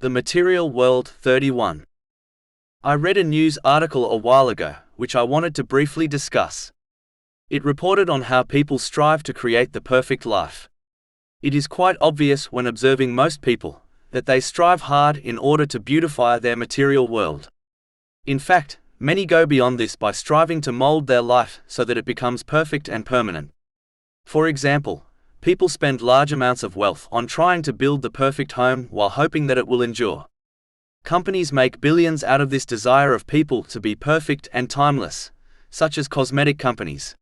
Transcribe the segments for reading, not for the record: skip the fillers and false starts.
The Material World 31. I read a news article a while ago, which I wanted to briefly discuss. It reported on how people strive to create the perfect life. It is quite obvious when observing most people, that they strive hard in order to beautify their material world. In fact, many go beyond this by striving to mold their life so that it becomes perfect and permanent. For example, people spend large amounts of wealth on trying to build the perfect home while hoping that it will endure. Companies make billions out of this desire of people to be perfect and timeless, such as cosmetic companies.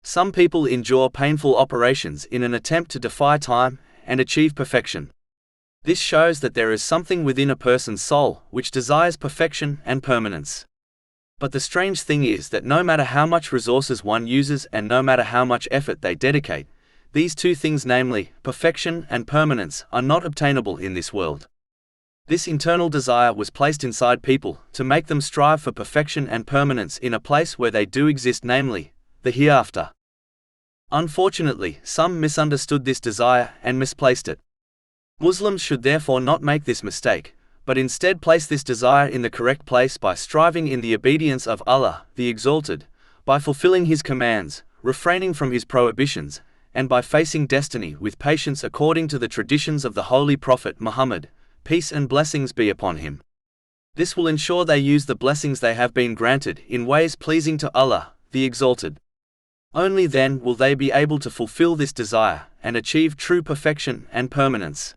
Some people endure painful operations in an attempt to defy time and achieve perfection. This shows that there is something within a person's soul which desires perfection and permanence. But the strange thing is that no matter how much resources one uses and no matter how much effort they dedicate, these two things, namely, perfection and permanence, are not obtainable in this world. This internal desire was placed inside people to make them strive for perfection and permanence in a place where they do exist, namely, the hereafter. Unfortunately, some misunderstood this desire and misplaced it. Muslims should therefore not make this mistake, but instead place this desire in the correct place by striving in the obedience of Allah, the Exalted, by fulfilling His commands, refraining from His prohibitions, and by facing destiny with patience according to the traditions of the Holy Prophet Muhammad, peace and blessings be upon him. This will ensure they use the blessings they have been granted in ways pleasing to Allah, the Exalted. Only then will they be able to fulfill this desire and achieve true perfection and permanence.